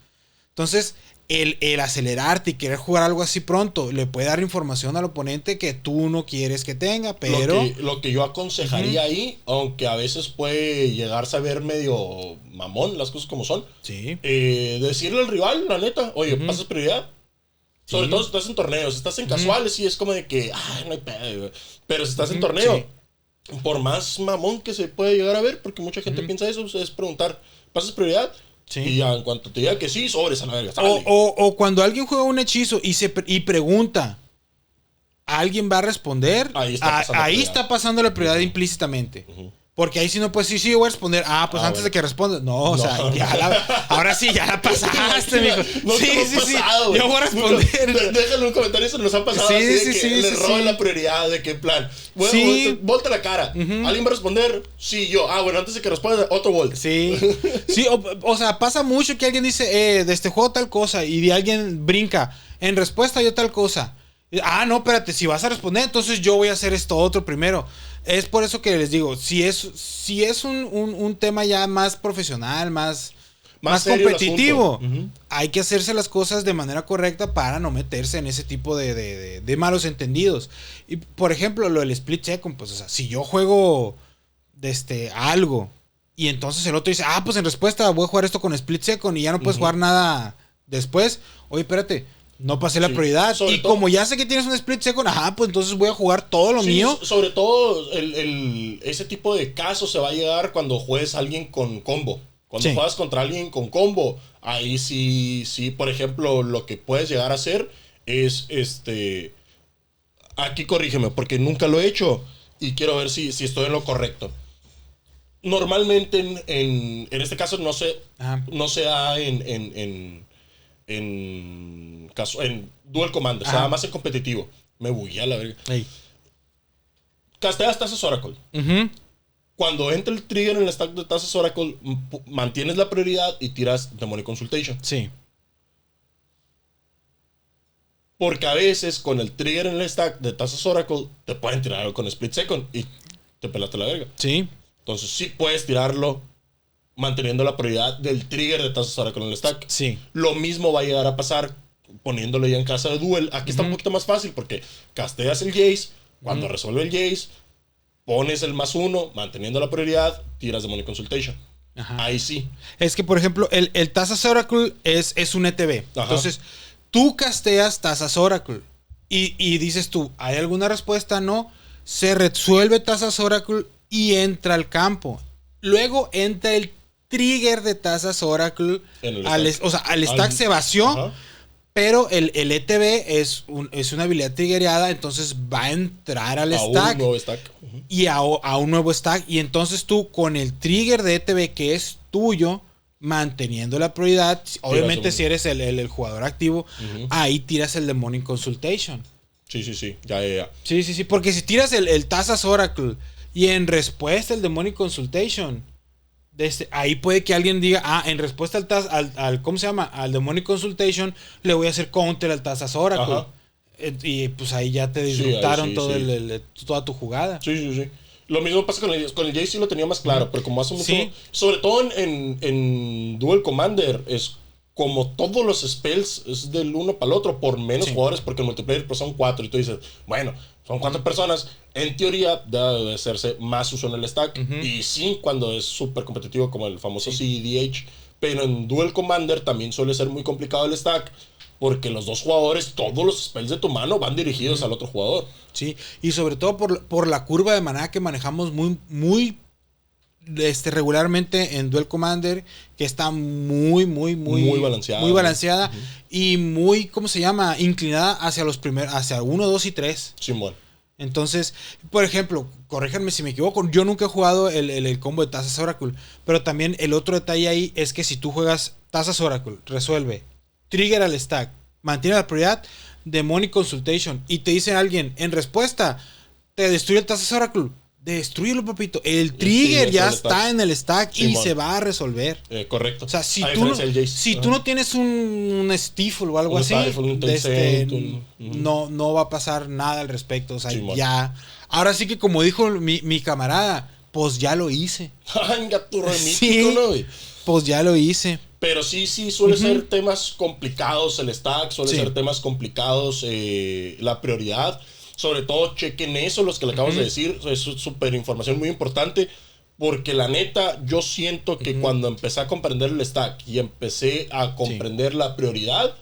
Entonces, el acelerarte y querer jugar algo así pronto le puede dar información al oponente que tú no quieres que tenga, pero... Lo que yo aconsejaría ahí, aunque a veces puede llegarse a ver medio mamón las cosas como son, Sí. Decirle al rival, la neta, oye, pasas prioridad. Sobre todo si estás en torneos, si estás en casuales, sí es como de que, no hay pedo. Pero si estás en torneo, por más mamón que se puede llegar a ver, porque mucha gente piensa eso, es preguntar, ¿pasas prioridad? Sí. Y ya, en cuanto te diga que sí, sobres a la verga. O cuando alguien juega un hechizo y pregunta, ¿alguien va a responder? Ahí está pasando la prioridad implícitamente. Porque ahí sí no puedes decir, sí, voy a responder. Pues antes de que respondas. No, o sea, ahora sí, ya la pasaste, mijo. Sí. Yo voy a responder. Déjalo en un comentario, eso nos ha pasado. Le roban la prioridad, de que en plan, volta la cara. ¿Alguien va a responder? Sí, yo. Bueno, antes de que responda, otro volt. Sí, o sea, pasa mucho que alguien dice, de este juego tal cosa, y de alguien brinca. En respuesta yo tal cosa. No, espérate, si vas a responder, entonces yo voy a hacer esto otro primero. Es por eso que les digo, si es un tema ya más profesional, más competitivo, hay que hacerse las cosas de manera correcta para no meterse en ese tipo de malos entendidos. Y por ejemplo, lo del split second, pues, o sea, si yo juego algo y entonces el otro dice, pues en respuesta voy a jugar esto con split second y ya no puedes jugar nada después. Oye, espérate. No pasé la prioridad. Y como ya sé que tienes un split second, pues entonces voy a jugar todo lo mío. Sobre todo, ese tipo de casos se va a llegar cuando juegues a alguien con combo. Cuando juegas contra alguien con combo, ahí sí, por ejemplo, lo que puedes llegar a hacer es, aquí corrígeme, porque nunca lo he hecho y quiero ver si estoy en lo correcto. Normalmente, en este caso, no se da en Duel Commander, o sea, más en competitivo. Me bugué a la verga. Casteas Tazas Oracle. Cuando entra el trigger en el stack de Tazas Oracle, mantienes la prioridad y tiras Demonic Consultation. Sí. Porque a veces con el trigger en el stack de Tazas Oracle te pueden tirar algo con Split Second y te pelaste la verga. Sí. Entonces sí puedes tirarlo manteniendo la prioridad del trigger de Tazas Oracle en el stack. Sí. Lo mismo va a llegar a pasar poniéndolo ya en casa de Duel. Aquí está un poquito más fácil porque casteas el Jace. Cuando resuelve el Jace, pones el +1, manteniendo la prioridad, tiras Demonic Consultation. Ahí sí. Es que, por ejemplo, el Tazas Oracle es un ETB. Entonces, tú casteas Tazas Oracle y dices tú, ¿hay alguna respuesta? No. Se resuelve Tazas Oracle y entra al campo. Luego entra el trigger de Tazas Oracle. Al stack se vació. Pero el ETB es una habilidad triggereada, entonces va a entrar al stack. Un nuevo stack. Y a un nuevo stack. Y entonces tú, con el trigger de ETB que es tuyo, manteniendo la prioridad, obviamente si eres el jugador activo, ahí tiras el Demonic Consultation. Sí. Ya. Sí. Porque si tiras el Tazas Oracle y en respuesta el Demonic Consultation, ahí puede que alguien diga, en respuesta al ¿cómo se llama? Al Demonic Consultation, le voy a hacer counter al Tazas Oracle. Y pues ahí ya te disruptaron toda tu jugada. Sí. Lo mismo pasa con el Jace, sí lo tenía más claro, pero como hace mucho... Sobre todo en Duel Commander, es como todos los spells es del uno para el otro, por menos jugadores, porque el multiplayer pues son 4, y tú dices, bueno, son 4 personas, en teoría debe de hacerse más uso en el stack, y sí, cuando es súper competitivo como el famoso CEDH, pero en Duel Commander también suele ser muy complicado el stack, porque los dos jugadores, todos los spells de tu mano van dirigidos al otro jugador. Sí, y sobre todo por la curva de maná que manejamos muy regularmente en Duel Commander, que está muy balanceada. Muy balanceada y muy, ¿cómo se llama? Inclinada hacia los primeros, hacia 1, 2 y 3. Sí, bueno. Entonces, por ejemplo, corríjanme si me equivoco, yo nunca he jugado el combo de Tazas Oracle, pero también el otro detalle ahí es que si tú juegas Tazas Oracle, resuelve, trigger al stack, mantiene la prioridad, Demonic Consultation, y te dice alguien, en respuesta, te destruye el Tazas Oracle, destruyelo, papito. El trigger ya está en el stack y se va a resolver. Correcto. O sea, si tú no tienes un Stifle o algo así, no va a pasar nada al respecto. O sea, ya. Ahora sí que, como dijo mi camarada, pues ya lo hice. Venga, tu mítico, ¿no, güey? Pues ya lo hice. Pero sí suele ser temas complicados el stack, suele ser temas complicados la prioridad. Sobre todo chequen eso, los que le acabas de decir, es súper información muy importante. Porque la neta, yo siento que cuando empecé a comprender el stack y empecé a comprender la prioridad,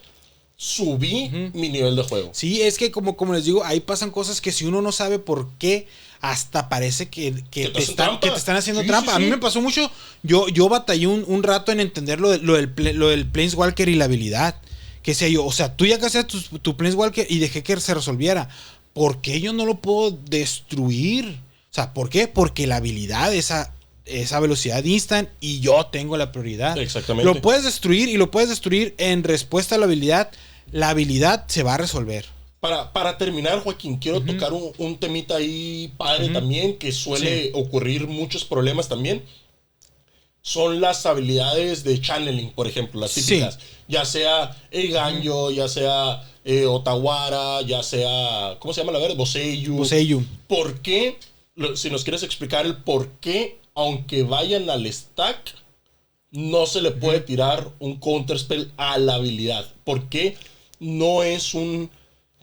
subí mi nivel de juego. Sí, es que como les digo, ahí pasan cosas que si uno no sabe por qué, hasta parece que te están haciendo trampa. A mí me pasó mucho, yo batallé un rato en entender lo del Planeswalker y la habilidad. Que sea yo, o sea, tú ya casaste tu Planeswalker y dejé que se resolviera. ¿Por qué yo no lo puedo destruir? O sea, ¿por qué? Porque la habilidad, esa velocidad instant y yo tengo la prioridad. Exactamente. Lo puedes destruir y lo puedes destruir en respuesta a la habilidad. La habilidad se va a resolver. Para terminar, Joaquín, quiero tocar un temita ahí padre también, que suele ocurrir muchos problemas también. Son las habilidades de channeling, por ejemplo, las típicas. Ya sea Ganyo, ya sea Otawara, ya sea... ¿Cómo se llama la verdad? Boseiyu. ¿Por qué? Si nos quieres explicar el por qué, aunque vayan al stack, no se le puede tirar un counterspell a la habilidad. ¿Por qué no es un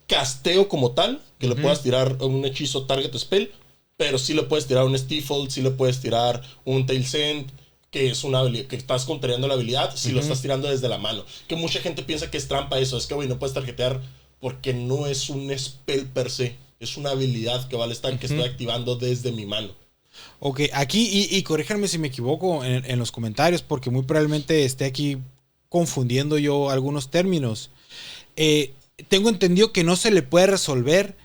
casteo como tal, que le puedas tirar un hechizo target spell, pero sí le puedes tirar un Stifle, sí le puedes tirar un Tail Send, que es una habilidad, que estás contrariando la habilidad si lo estás tirando desde la mano? Que mucha gente piensa que es trampa eso, es que güey, no puedes targetear porque no es un spell per se, es una habilidad que va al stack que estoy activando desde mi mano. Ok, aquí, y corríjanme si me equivoco en los comentarios, porque muy probablemente esté aquí confundiendo yo algunos términos. Tengo entendido que no se le puede resolver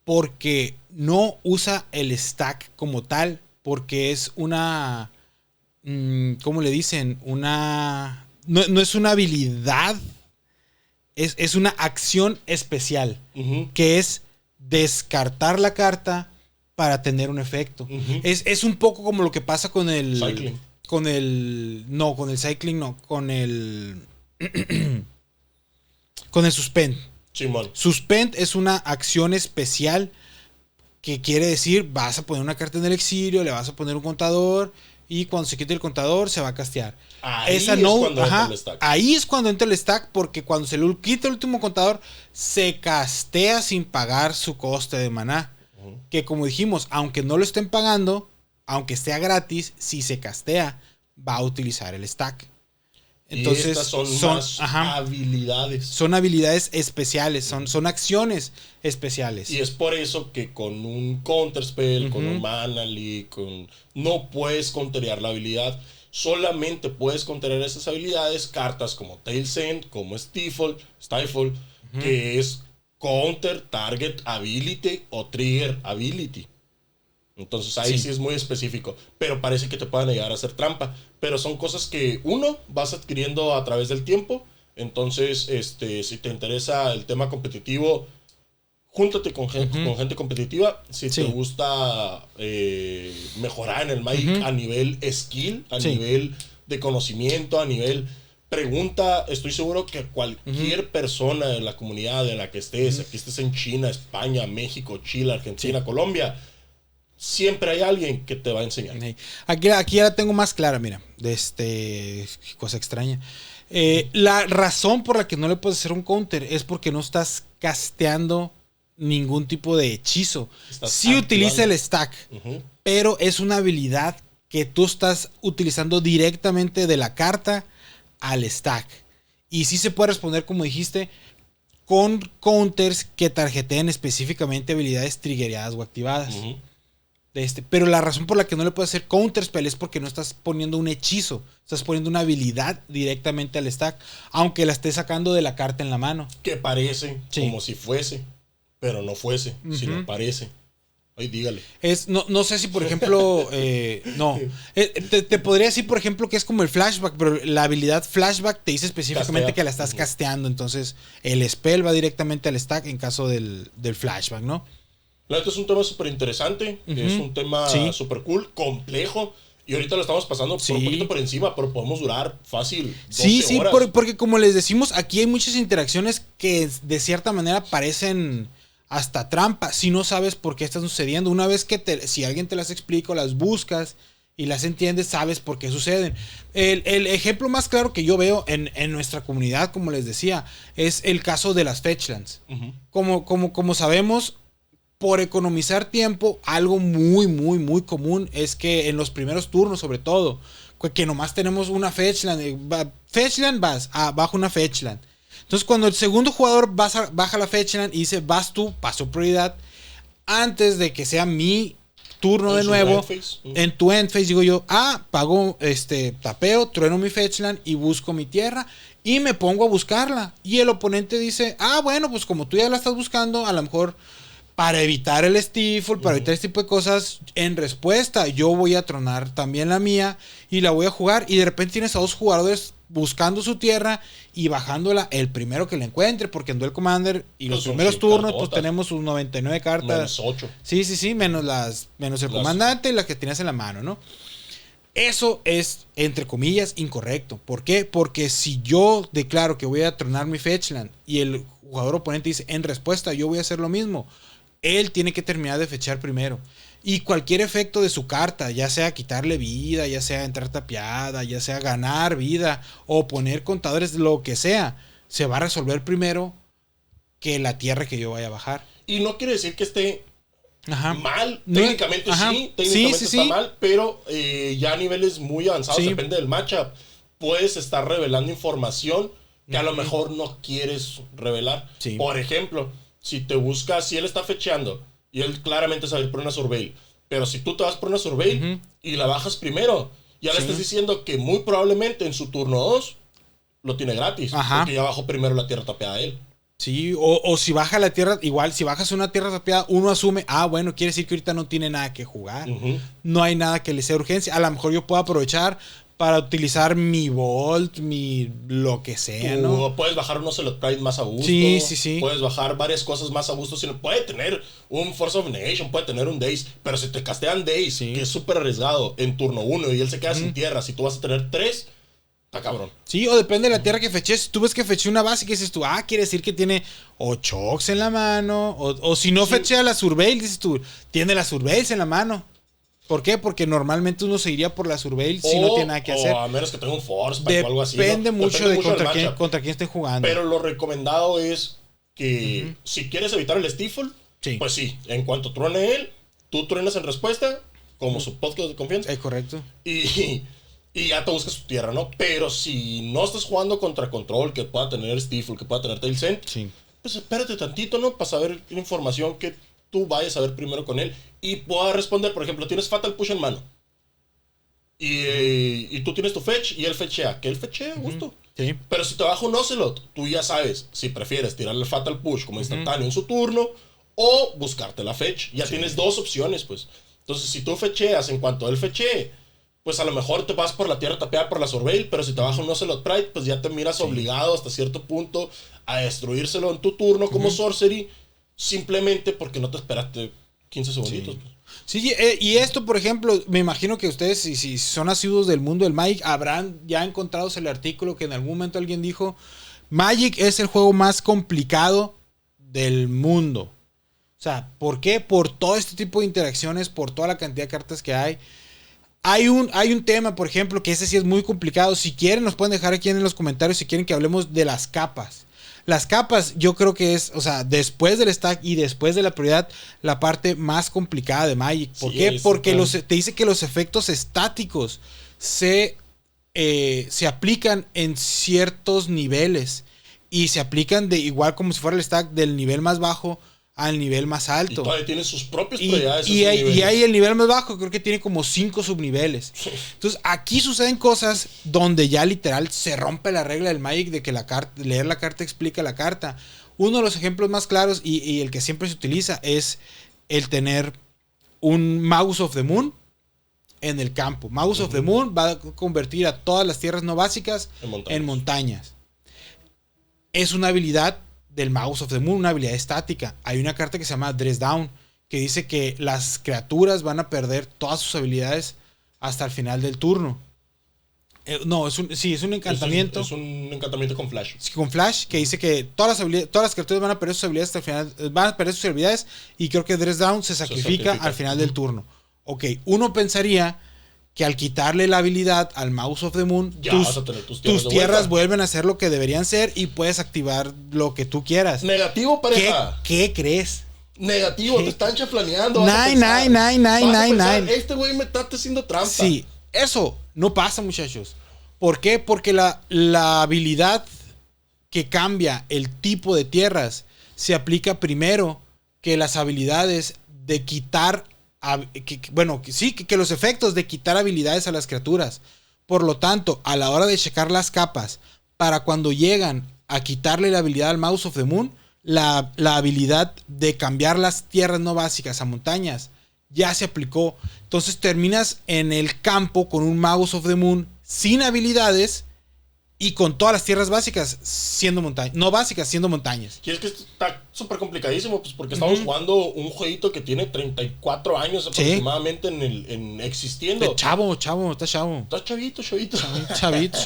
porque no usa el stack como tal, porque es una... ¿cómo le dicen? No es una habilidad, es una acción especial, que es descartar la carta para tener un efecto. Es un poco como lo que pasa con el... Cycling. Con el Suspend. Simón. Suspend es una acción especial que quiere decir, vas a poner una carta en el exilio, le vas a poner un contador y cuando se quite el contador se va a castear. Ahí es cuando entra el stack. Ahí es cuando entra el stack, porque cuando se le quita el último contador se castea sin pagar su coste de maná. Que como dijimos, aunque no lo estén pagando, aunque sea gratis, si se castea, va a utilizar el stack. Entonces, y estas son más habilidades. Son habilidades especiales, son acciones especiales. Y es por eso que con un counterspell, con un mana leak, no puedes counterear la habilidad. Solamente puedes counterear esas habilidades, cartas como Tail Send, como Stifle, que es Counter, Target, Ability o Trigger Ability. Entonces ahí sí es muy específico, pero parece que te puedan llegar a hacer trampa. Pero son cosas que, uno, vas adquiriendo a través del tiempo. Entonces, si te interesa el tema competitivo, júntate con gente competitiva. Si te gusta mejorar en el Magic a nivel skill, a nivel de conocimiento, a nivel pregunta, estoy seguro que cualquier persona de la comunidad en la que estés, aquí estés en China, España, México, Chile, Argentina, Colombia, siempre hay alguien que te va a enseñar. Aquí ya la tengo más clara, mira. Cosa extraña. La razón por la que no le puedes hacer un counter es porque no estás casteando ningún tipo de hechizo. Sí utiliza el stack, pero es una habilidad que tú estás utilizando directamente de la carta al stack. Y sí se puede responder, como dijiste, con counters que tarjeteen específicamente habilidades triggereadas o activadas. Pero la razón por la que no le puedes hacer counterspell es porque no estás poniendo un hechizo, estás poniendo una habilidad directamente al stack, aunque la estés sacando de la carta en la mano. Que parece como si fuese, pero no fuese, sino parece. Ay, dígale. No sé si, por ejemplo, te podría decir, por ejemplo, que es como el flashback, pero la habilidad flashback te dice específicamente que la estás casteando, entonces el spell va directamente al stack en caso del flashback, ¿no? Esto es un tema súper interesante, es un tema súper cool, complejo, y ahorita lo estamos pasando por un poquito por encima, pero podemos durar fácil 12 horas. Porque como les decimos, aquí hay muchas interacciones que de cierta manera parecen hasta trampa, si no sabes por qué están sucediendo. Una vez que si alguien te las explica o las buscas y las entiendes, sabes por qué suceden. El ejemplo más claro que yo veo en nuestra comunidad, como les decía, es el caso de las fetchlands. Como sabemos, por economizar tiempo, algo muy, muy, muy común es que en los primeros turnos, sobre todo, que nomás tenemos una fetchland. Fetchland vas, baja una fetchland. Entonces, cuando el segundo jugador baja la fetchland y dice, vas tú, paso prioridad, antes de que sea mi turno de nuevo, en tu end phase digo yo, pago, tapeo, trueno mi fetchland y busco mi tierra y me pongo a buscarla. Y el oponente dice, bueno, pues como tú ya la estás buscando, a lo mejor para evitar el stifle, para evitar este tipo de cosas, en respuesta yo voy a tronar también la mía y la voy a jugar. Y de repente tienes a dos jugadores buscando su tierra y bajándola el primero que la encuentre, porque en Duel Commander y los primeros turnos pues tenemos sus 99 cartas. Menos 8. Sí, menos el comandante y las que tienes en la mano, ¿no? Eso es, entre comillas, incorrecto. ¿Por qué? Porque si yo declaro que voy a tronar mi fetchland y el jugador oponente dice, en respuesta yo voy a hacer lo mismo, él tiene que terminar de fechar primero. Y cualquier efecto de su carta, ya sea quitarle vida, ya sea entrar tapiada, ya sea ganar vida o poner contadores, lo que sea, se va a resolver primero que la tierra que yo vaya a bajar. Y no quiere decir que esté mal. Técnicamente técnicamente está mal, pero ya a niveles muy avanzados, depende del matchup, puedes estar revelando información que a lo mejor no quieres revelar. Por ejemplo, si él está fecheando y él claramente sabe ir por una surveil, pero si tú te vas por una surveil y la bajas primero, ya le estás diciendo que muy probablemente en su turno 2 lo tiene gratis, porque ya bajó primero la tierra tapeada a él. Sí, o si baja la tierra, igual si bajas una tierra tapeada, uno asume, bueno, quiere decir que ahorita no tiene nada que jugar, no hay nada que le sea urgencia, a lo mejor yo puedo aprovechar para utilizar mi Bolt, mi lo que sea, ¿no? Puedes bajar un Ocelot Pride más a gusto. Sí. Puedes bajar varias cosas más a gusto. Puede tener un Force of Nation, puede tener un Daze, pero si te castean Daze, que es súper arriesgado en turno 1 y él se queda sin tierra, si tú vas a tener 3, está cabrón. Sí, o depende de la tierra que feches. Si tú ves que feché una base y que dices tú, quiere decir que tiene 8 Ox en la mano. O si no fechea la Surveil, dices tú, tiene la Surveil en la mano. ¿Por qué? Porque normalmente uno se iría por la Surveil si no tiene nada que hacer. O a menos que tenga un Force o algo así. Depende mucho de contra quién esté jugando. Pero lo recomendado es que si quieres evitar el stifle, pues sí, en cuanto truene él, tú truenas en respuesta, como su podcast de confianza. Es correcto. Y ya te buscas su tierra, ¿no? Pero si no estás jugando contra control, que pueda tener stifle, que pueda tener tailsend, pues espérate tantito, ¿no? Para saber la información que tú vayas a ver primero con él y pueda responder. Por ejemplo, tienes Fatal Push en mano y tú tienes tu fetch y él fetchea, que él fetchea a gusto. Pero si te baja un Ocelot, tú ya sabes si prefieres tirarle el Fatal Push como instantáneo en su turno o buscarte la fetch. Ya tienes dos opciones, pues. Entonces, si tú fecheas en cuanto él fechee, pues a lo mejor te vas por la tierra tapeada por la Surveil, pero si te baja un Ocelot Pride, pues ya te miras obligado hasta cierto punto a destruírselo en tu turno como Sorcery, simplemente porque no te esperaste 15 segunditos. Sí, y esto, por ejemplo, me imagino que ustedes, si son asiduos del mundo del Magic, habrán ya encontrado el artículo que en algún momento alguien dijo, Magic es el juego más complicado del mundo. O sea, ¿por qué? Por todo este tipo de interacciones, por toda la cantidad de cartas que hay. Hay un tema, por ejemplo, que ese sí es muy complicado. Si quieren, nos pueden dejar aquí en los comentarios si quieren que hablemos de las capas. Las capas yo creo que es, o sea, después del stack y después de la prioridad, la parte más complicada de Magic. ¿Por qué? Porque te dice que los efectos estáticos se aplican en ciertos niveles y se aplican de igual como si fuera el stack del nivel más bajo al nivel más alto. Y todavía tiene sus propias prioridades. Y hay el nivel más bajo, creo que tiene como 5 subniveles. Entonces, aquí suceden cosas donde ya literal se rompe la regla del Magic de que leer la carta explica la carta. Uno de los ejemplos más claros y el que siempre se utiliza es el tener un Magus of the Moon en el campo. Magus of the Moon va a convertir a todas las tierras no básicas en montañas. Es una habilidad del Magus of the Moon, una habilidad estática. Hay una carta que se llama Dress Down, que dice que las criaturas van a perder todas sus habilidades hasta el final del turno. Es un encantamiento. Es un encantamiento con flash. Con flash, que dice que todas las criaturas van a perder sus habilidades hasta el final. Van a perder sus habilidades y creo que Dress Down se sacrifica al final del turno. Ok, uno pensaría que al quitarle la habilidad al Mouse of the Moon, ya vas a tener tus tierras vuelven a ser lo que deberían ser y puedes activar lo que tú quieras. Negativo, pareja. ¿Qué crees? Negativo, te están chaflaneando. Este güey me está haciendo trampa. Sí, eso no pasa, muchachos. ¿Por qué? Porque la habilidad que cambia el tipo de tierras se aplica primero que las habilidades de quitar, que los efectos de quitar habilidades a las criaturas. Por lo tanto, a la hora de checar las capas, para cuando llegan a quitarle la habilidad al Mouse of the Moon, la habilidad de cambiar las tierras no básicas a montañas ya se aplicó. Entonces terminas en el campo con un Mouse of the Moon sin habilidades y con todas las tierras básicas siendo montañas. No básicas, siendo montañas. Y es que está súper complicadísimo, pues porque estamos jugando un jueguito que tiene 34 años aproximadamente en existiendo. Está chavo. Está chavito. Chavito.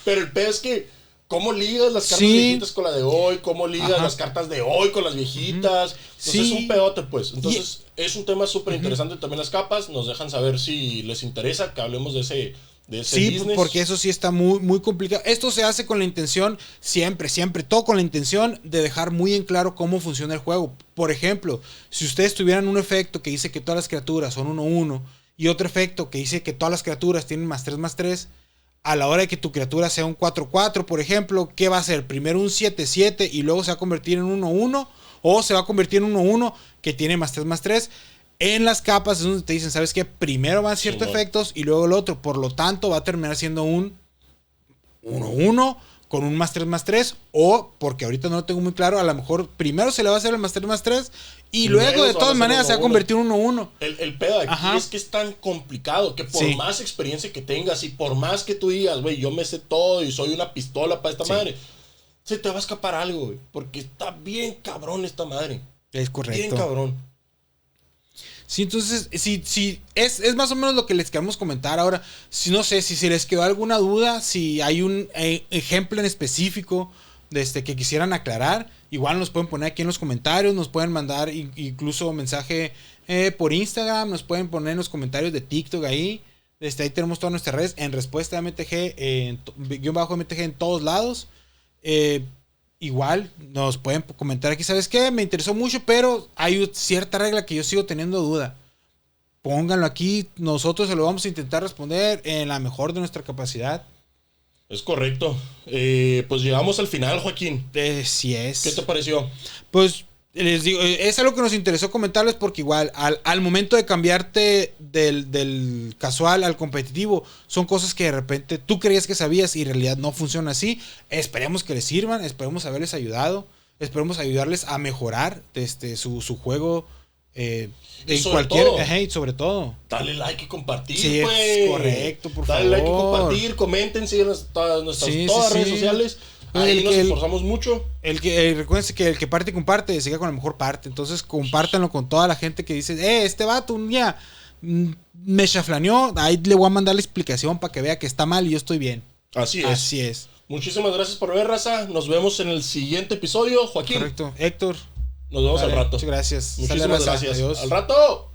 Pero el peor es que ¿cómo ligas las cartas viejitas con la de hoy? ¿Cómo ligas las cartas de hoy con las viejitas? Entonces es un pedote, pues. Entonces es un tema súper interesante también las capas. Nos dejan saber si les interesa que hablemos de ese business. Porque eso sí está muy, muy complicado. Esto se hace con la intención, siempre, todo con la intención de dejar muy en claro cómo funciona el juego. Por ejemplo, si ustedes tuvieran un efecto que dice que todas las criaturas son 1/1 y otro efecto que dice que todas las criaturas tienen +3/+3, a la hora de que tu criatura sea un 4/4, por ejemplo, ¿qué va a ser? Primero un 7/7 y luego se va a convertir en 1/1, o se va a convertir en 1/1 que tiene +3/+3. En las capas es donde te dicen, ¿sabes qué? Primero van ciertos efectos y luego el otro. Por lo tanto, va a terminar siendo un 1/1 con un +3/+3. O, porque ahorita no lo tengo muy claro, a lo mejor primero se le va a hacer el +3/+3 y luego de todas maneras se va a convertir en 1/1. El pedo aquí es que es tan complicado que por más experiencia que tengas y por más que tú digas, güey, yo me sé todo y soy una pistola para esta madre, se te va a escapar algo, güey. Porque está bien cabrón esta madre. Es correcto. Bien cabrón. Sí, entonces, si es más o menos lo que les queremos comentar ahora. Si no sé, si se les quedó alguna duda, si hay un ejemplo en específico que quisieran aclarar, igual nos pueden poner aquí en los comentarios, nos pueden mandar incluso mensaje por Instagram, nos pueden poner en los comentarios de TikTok ahí. Ahí tenemos todas nuestras redes en respuesta MTG, _MTG en todos lados. Igual nos pueden comentar aquí, ¿sabes qué? Me interesó mucho, pero hay cierta regla que yo sigo teniendo duda. Pónganlo aquí, nosotros se lo vamos a intentar responder en la mejor de nuestra capacidad. Es correcto. Pues llegamos al final, Joaquín. Sí es. ¿Qué te pareció? Pues les digo, es algo que nos interesó comentarles porque igual al momento de cambiarte del casual al competitivo, son cosas que de repente tú creías que sabías y en realidad no funciona así. Esperemos que les sirvan, esperemos haberles ayudado, esperemos ayudarles a mejorar su juego en cualquier... sobre todo. Dale like y compartir, sí, pues. Es correcto, por favor. Dale like y compartir, comenten, sigan todas nuestras redes sociales. Ahí nos esforzamos mucho. Recuérdense que el que parte y comparte siga con la mejor parte. Entonces compártanlo con toda la gente que dice, este vato un día me chaflaneó. Ahí le voy a mandar la explicación para que vea que está mal y yo estoy bien. Así es. Muchísimas gracias por ver, raza. Nos vemos en el siguiente episodio, Joaquín. Correcto. Héctor. Nos vemos al rato. Muchas gracias. Muchísimas gracias. Adiós. Al rato.